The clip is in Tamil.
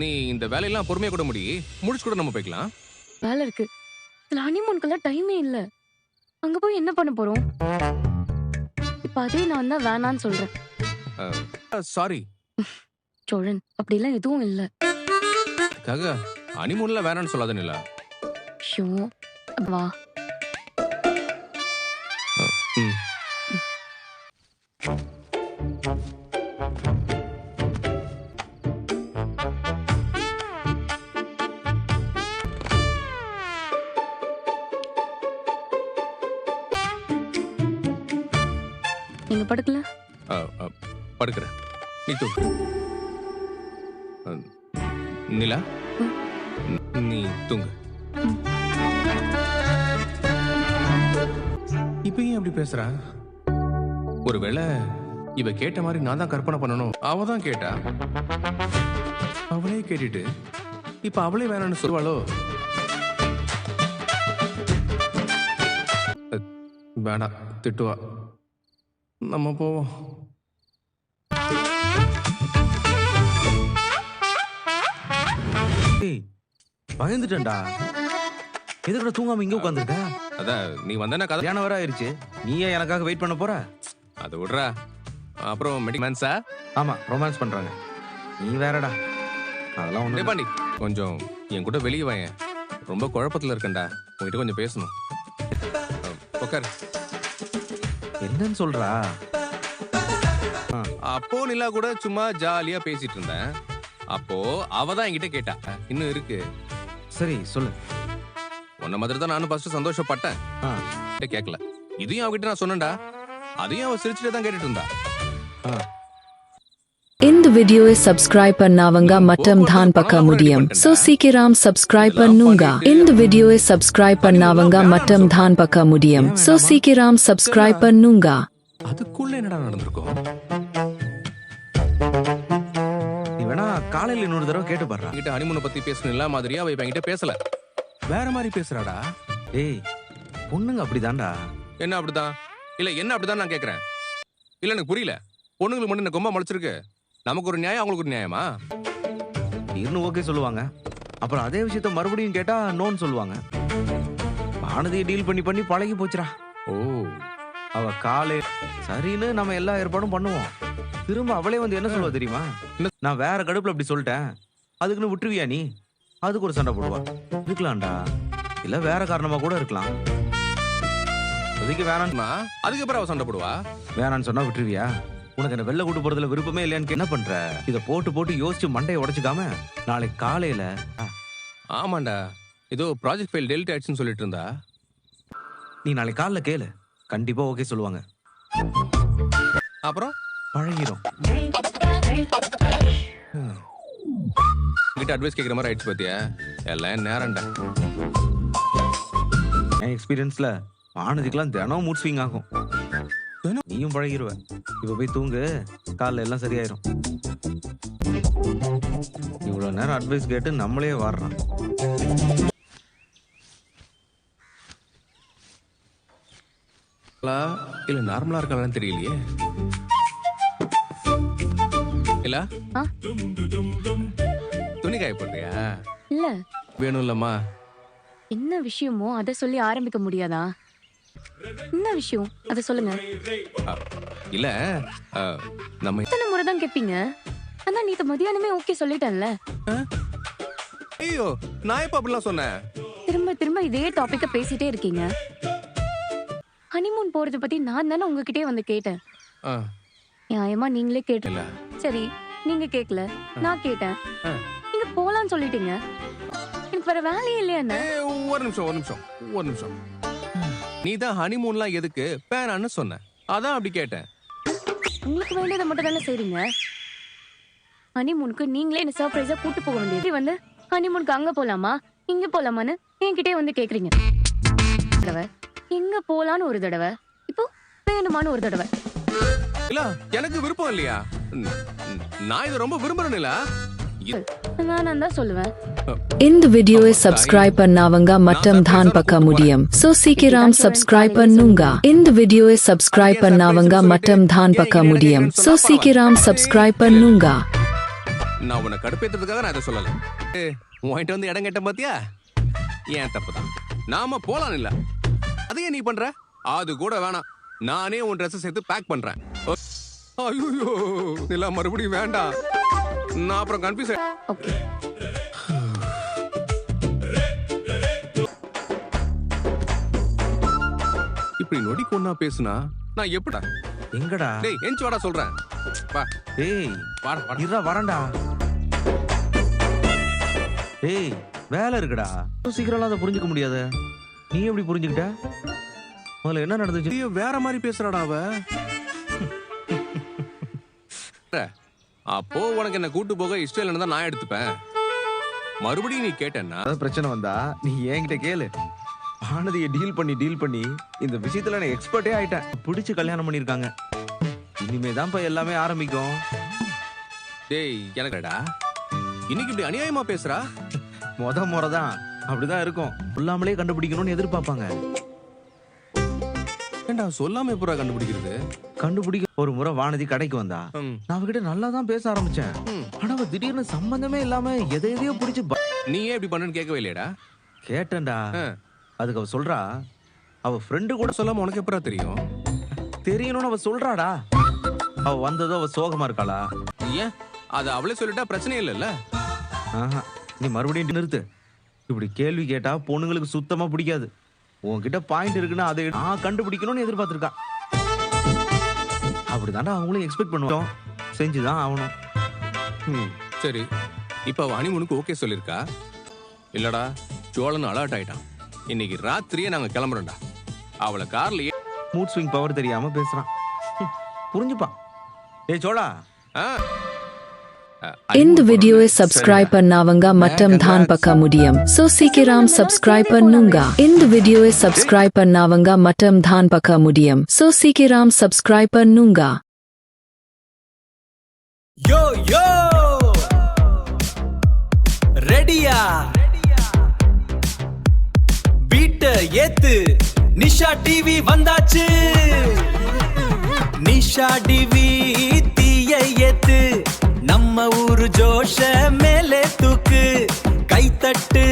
நீ இந்த வேலையெல்லாம் பொறுமையா கூட முடிச்சு கூட நம்ம போய்க்கலாம். வேலை இருக்கு. இதுல ஹனிமூனுக்கெல்லாம் டைமே இல்ல. அங்க போய் என்ன பண்ண போறோம்? இப்ப அதே நான் தான் வேணான்னு சொல்றேன். சாரி சோழன், அப்படிலாம் எதுவும் இல்ல. ஹனிமூன்ல வேணான்னு சொல்லாத நிலா. ஷோ வா. நீங்க படுக்கல? படுக்கிறேன், நீ தூக்கு. நிலா நீ தூங்கு. இப்ப ஏன் அப்படி பேசுறா? ஒருவேளை இவ கேட்ட மாதிரி நான் தான் கற்பனை பண்ணணும். அவ தான் கேட்டா, அவளே கேட்டுட்டு இப்ப அவளே வேணான்னு சொல்லுவாளோ? வேணாம், திட்டுவா. நம்ம போவோம். பயந்துட்டா. எதுக்கு தூங்காம இங்க உட்காந்துருக்க? அதான் நீ வந்தா கல்யாணம் வர ஆயிருச்சு. நீயே எனக்காக வெயிட் பண்ண போற? அது விடுறா. அப்புறம் மெடிமேன்ஸா? ஆமா, ரொமான்ஸ் பண்றாங்க. நீ வேறடா. அதெல்லாம் ஒண்ணு பாண்டி. கொஞ்சம் என் கூட வெளியே வாங்க. ரொம்ப குழப்பத்துல இருக்கேன்டா. உங்ககிட்ட கொஞ்சம் பேசணும். உட்கார். என்னன்னு சொல்றா? அப்போ நிலா கூட சும்மா ஜாலியா பேசிட்டு இருந்தேன். அப்போ அவ தான் என்கிட்ட கேட்டா, இன்னும் இருக்கு. சரி சொல்லு. உன்ன மாதிரி தான் நானும் ஃபர்ஸ்ட் சந்தோஷப்பட்டேன். கேட்கல. இதையும் அவகிட்ட நான் சொன்னேன்டா. அதையும் அவ சிரிச்சுட்டே தான் கேட்டுட்டு இருந்தா. இந்த வீடியோவை சப்ஸ்கிரைப் பண்ணாவங்க மட்டும் தான் பார்க்க முடியும். சோ சீக்கிரம் சப்ஸ்கிரைப் பண்ணுங்க. இந்த வீடியோவை சப்ஸ்கிரைப் பண்ணாவங்க மட்டும் தான் பார்க்க முடியும். சோ சீக்கிரம் சப்ஸ்கிரைப் பண்ணுங்க. அதுக்குள்ள என்னடா நடந்திருக்கும்? நீ வேணா காலையில இன்னொரு தடவை கேட்டு பாரு. என்கிட்ட ஹனிமூனை பத்தி பேசணும்ல மாதிரியா அவ என்கிட்ட பேசல. வேற மாதிரி பேசுறாடா. ஏய், பொண்ணுங்க அப்படிதான்டா. என்ன அப்படிதான்? இல்ல என்ன அப்படிதான் நான் கேக்குறேன். இல்ல எனக்கு புரியல. பொண்ணுங்களுக்கு மட்டும் என்ன கொம்பா முளைச்சிருக்கு. நமக்கு ஒரு நியாயம், அவங்களுக்கு ஒரு நியாயமா? இன்னும் ஓகே சொல்லுவாங்க. அப்புறம் அதே விஷயத்த மறுபடியும் கேட்டா நோன்னு சொல்லுவாங்க. வானதியை டீல் பண்ணி பண்ணி பழகி போச்சுடா. ஓ, அவ காலே சரின்னு நம்ம எல்லா ஏற்பாடும் பண்ணுவோம். திரும்ப அவளே வந்து என்ன சொல்லுவா தெரியுமா? நான் வேற கடுப்புல அப்படி சொல்லிட்டேன், அதுக்குன்னு விட்டுருவியா நீ? அதுக்கு ஒரு சண்டை போடுவா. இருக்கலாம்டா, இல்ல வேற காரணமா கூட இருக்கலாம். அதுக்கு வேணாம்னா அதுக்கப்புறம் அவ சண்டை போடுவா. வேணான்னு சொன்னா விட்டுருவியா? உனக்கு என்ன வெளில கூட்டு போறதுல விருப்பமே இல்லையான்னு என்ன பண்ற? இத போட்டு போட்டு யோசிச்சு மண்டையை உடைச்சுக்காம நாளைக்கு காலையில. ஆமாண்டா, ஏதோ ப்ராஜெக்ட் ஃபைல் டெலிட் ஆயிடுச்சுன்னு சொல்லிட்டு இருந்தா. நீ நாளைக்கு காலைல கேளு, கண்டிப்பா ஓகே சொல்லுவாங்க. அப்புறம் பழகிரும். கிட்ட அட்வைஸ் கேக்குற மாதிரி ஆயிடுச்சு பாத்தியா? எல்லாம் நேரம்டா. என் எக்ஸ்பீரியன்ஸ்ல வானதிக்கெல்லாம் தினம் மூட் ஸ்விங் ஆகும். நீயும் பழகிருவ. இப்ப போய் தூங்கு, காலைல எல்லாம் சரியாயிரும். இவ்வளவு நேரம் அட்வைஸ் கேட்டு நம்மளே வாடுறான். இல்ல நார்மலா இருக்கான்னு தெரியலையே. இல்ல துணி காய போடுறியா? இல்ல. வேணும் இல்லம்மா. என்ன விஷயமோ அதை சொல்லி ஆரம்பிக்க முடியாதா? என்ன விஷயம் அதை சொல்லுங்க. இல்ல, நம்ம எத்தனை முறை தான் கேட்பீங்க? ஆனா நீ மதியானமே ஓகே சொல்லிட்டேன்ல. ஐயோ, நான் எப்ப அப்படிலாம் சொன்னேன்? திரும்ப திரும்ப இதே டாபிக்க பேசிட்டே இருக்கீங்க. ஹனிமூன் போறத பத்தி நான் தானே உங்ககிட்டயே வந்து கேட்டேன். நியாயமா நீங்களே கேட்டல. சரி, நீங்க கேட்கல, நான் கேட்டேன். நீங்க போலான்னு சொல்லிட்டீங்க. எனக்கு வேற வேலையே இல்லையா? ஒரு நிமிஷம். நீ தான் ஹனிமூன்லாம் எதுக்கு பேனான்னு சொன்ன, அதான் அப்படி கேட்டேன். உங்களுக்கு வேண்டியதை மட்டும் தானே செய்றீங்க. ஹனிமூனுக்கு நீங்களே என்ன சர்ப்ரைஸா கூட்டு போக வேண்டியது வந்து ஹனிமூனுக்கு அங்க போலாமா இங்க போலாமான்னு என்கிட்டே வந்து கேக்குறீங்க. எங்க போலான்னு ஒரு தடவை, இப்போ வேணுமான்னு ஒரு தடவை. இல்ல, எனக்கு விருப்பம் இல்லையா? நான் இதை ரொம்ப விரும்புறேன். இல்ல நான் தான் சொல்லுவேன். இந்த வீடியோவை சப்ஸ்கிரைப் பண்ணாவங்க மட்டும் தான் பார்க்க முடியும். சோ சீக்கிரம் சப்ஸ்கிரைப் பண்ணுங்க. இந்த வீடியோவை சப்ஸ்கிரைப் பண்ணாவங்க மட்டும் தான் பார்க்க முடியும். சோ சீக்கிரம் சப்ஸ்கிரைப் பண்ணுங்க. நான் உன்னை கடுப்பேத்துறதுக்காக நான் இதை சொல்லல. உன்கிட்ட வந்து இடம் கேட்டேன் பாத்தியா? ஏன் தப்புதான். நாம போலாம் இல்ல, அதையே நீ பண்ற. அது கூட வேணாம், நானே உன் ட்ரெஸ் சேர்த்து பேக் பண்றேன். ஐயோ இல்ல, மறுபடியும் வேண்டாம். நான் அப்புறம் கன்ஃபியூஸ். ஓகே. இப்படி நொடிக்கு ஒன்னா பேசுனா நான் எப்படா? எங்கடா? டேய் எஞ்சி வாடா சொல்றேன். வா. ஏய் வாடா வாடா. இருடா வரேன்டா. ஏய் வேலை இருக்குடா. சீக்கிரம்லாம் அதை புரிஞ்சுக்க முடியாது. நீ எப்படி புரிஞ்சுக்கிட்ட? முதல்ல என்ன நடந்துச்சு? ஐயோ, வேற மாதிரி பேசுறாடா அவ. அப்போ உனக்கு என்ன கூட்டு போக இஷ்டம் இல்லைன்னு தான் நான் எடுத்துப்பேன். மறுபடியும் நீ கேட்டேன்னா பிரச்சனை வந்தா நீ என்கிட்ட கேளு. ஆனதியை டீல் பண்ணி இந்த விஷயத்துல நான் எக்ஸ்பர்ட்டே ஆயிட்டேன். பிடிச்சு கல்யாணம் பண்ணிருக்காங்க. இனிமேதான்ப்பா எல்லாமே ஆரம்பிக்கும். டேய் எனக்குடா இன்னைக்கு இப்படி அநியாயமா பேசுறா? முறைதான் அப்படிதான் இருக்கும். சொல்லாமலே கண்டுபிடிக்கணும்னு எதிர்பார்ப்பாங்க. ஏண்டா சொல்லாம எப்படா கண்டுபிடிக்கிறது? கண்டுபிடிக்க ஒரு முறை வானதி கடைக்கு வந்தா. நான் அவகிட்ட நல்லா தான் பேச ஆரம்பிச்சேன். ஆனா அவ திடீர்னு சம்பந்தமே இல்லாம எதையோ பிடிச்சு நீ ஏன் இப்படி பண்ணுன்னு கேட்கவே இல்லையடா? கேட்டேன்டா. அதுக்கு அவ சொல்றா, அவ ஃப்ரெண்டு கூட சொல்லாம உனக்கு எப்படா தெரியும்? தெரியணும்னு அவ சொல்றாடா. அவ வந்ததோ அவ சோகமா இருக்காளா? ஏன் அது அவளே சொல்லிட்டா பிரச்சனை இல்லைல்ல? நீ மறுபடியும் நிறுத்து. இப்படி கேள்வி கேட்டா பொண்ணுங்களுக்கு சுத்தமா பிடிக்காது. உன்கிட்ட பாயிண்ட் இருக்குன்னா அதை நான் கண்டுபிடிக்கணும்னு எதிர்பார்த்திருக்கா. அப்படிதான்டா அவங்களும் எக்ஸ்பெக்ட் பண்ணுவோம். செஞ்சுதான் ஆகணும். சரி, இப்ப ஹனிமூனுக்கு ஓகே சொல்லிருக்கா? இல்லடா, சோழன் அலர்ட் ஆயிட்டான். இன்னைக்கு ராத்திரியே நாங்க கிளம்புறோம்டா. அவளை கார்லயே மூட் ஸ்விங் பவர் தெரியாம பேசுறான். புரிஞ்சுப்பான். ஏய் சோழா, இந்த வீடியோவை சப்ஸ்கிரைப் பண்ணாவங்க மற்றும் தான் பார்க்க முடியும். சோ சீக்கிரம் சப்ஸ்கிரைப் பண்ணுங்க. இந்த வீடியோவை சப்ஸ்கிரைப் பண்ணாவங்க மற்றும் தான் பார்க்க முடியும். சோ சீக்கிரம் சப்ஸ்கிரைப் பண்ணுங்க. யோ யோ ரெடியா? பீட்ட ஏத்து, நிஷா டிவி வந்தாச்சு. நிஷா டிவி தீய ஏத்து, நம்ம ஊரு ஜோஷ மேலே தூக்கு. கைத்தட்டு